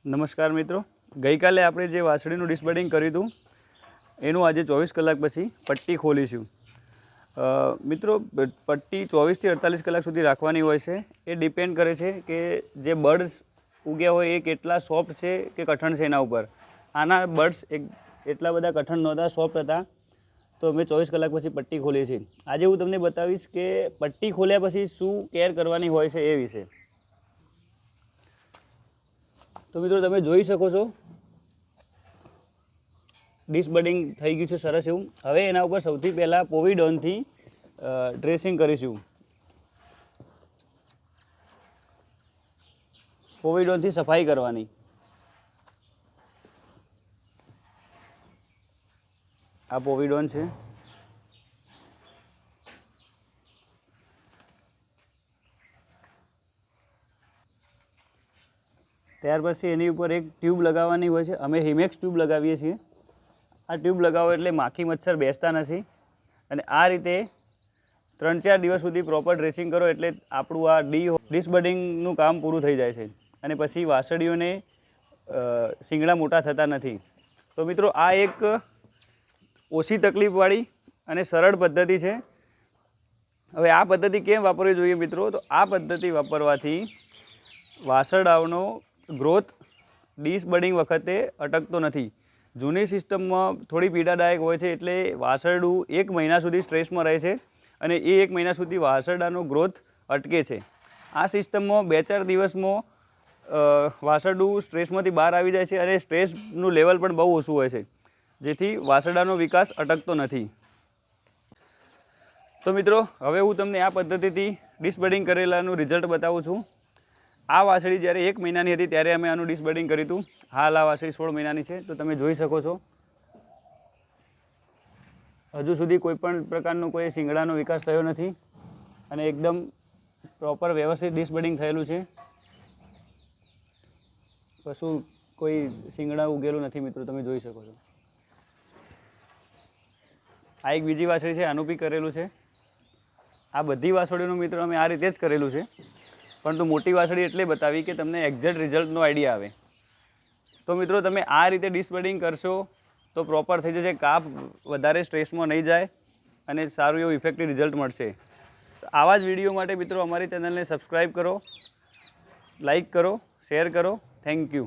નમસ્કાર મિત્રો, ગઈકાલે આપણે જે વાસળીનું ડિસબર્ડિંગ કર્યું હતું એનું આજે 24 કલાક પછી પટ્ટી ખોલીશું. મિત્રો, પટ્ટી 24 થી 48 કલાક સુધી રાખવાની હોય છે. એ ડિપેન્ડ કરે છે કે જે બર્ડ્સ ઉગ્યા હોય એ કેટલા સોફ્ટ છે કે કઠણ છે એના ઉપર. આના બર્ડ્સ એટલા બધા કઠણ નહોતા, સોફ્ટ હતા, તો અમે 24 કલાક પછી પટ્ટી ખોલી છે. આજે હું તમને બતાવીશ કે પટ્ટી ખોલ્યા પછી શું કેર કરવાની હોય છે એ વિશે. તો મિત્રો, તમે જોઈ શકો છો ડિસબર્ડિંગ થઈ ગયું છે સરસ એવું. હવે એના ઉપર સૌથી પહેલાં પોવીડોનથી ડ્રેસિંગ કરીશું. પોવીડોનથી સફાઈ કરવાની. આ પોવીડોન છે. ત્યાર પછી એની ઉપર એક ટ્યુબ લગાવવાની હોય છે. અમે હિમેક્સ ટ્યુબ લગાવીએ છીએ. આ ટ્યુબ લગાવો એટલે માખી મચ્છર બેસતા નથી. અને આ રીતે 3-4 દિવસ સુધી પ્રોપર ડ્રેસિંગ કરો એટલે આપણું આ ડિસબર્ડિંગનું કામ પૂરું થઈ જાય છે. અને પછી વાસળીઓને શિંગડા મોટા થતા નથી. તો મિત્રો, આ એક ઓછી તકલીફવાળી અને સરળ પદ્ધતિ છે. હવે આ પદ્ધતિ કેમ વાપરવી જોઈએ મિત્રો? તો આ પદ્ધતિ વાપરવાથી વાસળાઓનો ગ્રોથ ડિસબર્ડિંગ વખતે અટકતો નથી. જૂની સિસ્ટમમાં થોડી પીડાદાયક હોય છે એટલે વાસરડું 1 મહિના સુધી સ્ટ્રેસમાં રહે છે અને એ 1 મહિના સુધી વાસરડાનો ગ્રોથ અટકે છે. આ સિસ્ટમમાં 2-4 દિવસમાં વાસરડું સ્ટ્રેસમાંથી બહાર આવી જાય છે અને સ્ટ્રેસનું લેવલ પણ બહુ ઓછું હોય છે, જેથી વાસરડાનો વિકાસ અટકતો નથી. તો મિત્રો, હવે હું તમને આ પદ્ધતિથી ડિસબર્ડિંગ કરેલાનું રિઝલ્ટ બતાવું છું. આ વાસળી જ્યારે 1 મહિનાની હતી ત્યારે અમે આનું ડિસબર્ડિંગ કર્યું હતું. હાલ આ વાસળી 16 મહિનાની છે, તો તમે જોઈ શકો છો હજુ સુધી કોઈ પણ પ્રકારનો કોઈ શિંગડાનો વિકાસ થયો નથી અને એકદમ પ્રોપર વ્યવસ્થિત ડિસબર્ડિંગ થયેલું છે. કશું કોઈ શિંગડા ઉગેલું નથી મિત્રો, તમે જોઈ શકો છો. આ એક બીજી વાસળી છે, આનું બી કરેલું છે. આ બધી વાસળીનું મિત્રો અમે આ રીતે જ કરેલું છે, પરંતુ મોટી વાસળી એટલે બતાવી કે તમને એક્ઝેક્ટ રિઝલ્ટનો આઈડિયા આવે. તો મિત્રો, તમે આ રીતે ડિસબર્ડિંગ કરશો તો પ્રોપર થઈ જશે. કાપ વધારે સ્ટ્રેસમાં નહીં જાય અને સારું એવું ઇફેક્ટિવ રિઝલ્ટ મળશે. આવા જ વિડીયો માટે મિત્રો અમારી ચેનલને સબસ્ક્રાઈબ કરો, લાઈક કરો, શેર કરો. Thank you.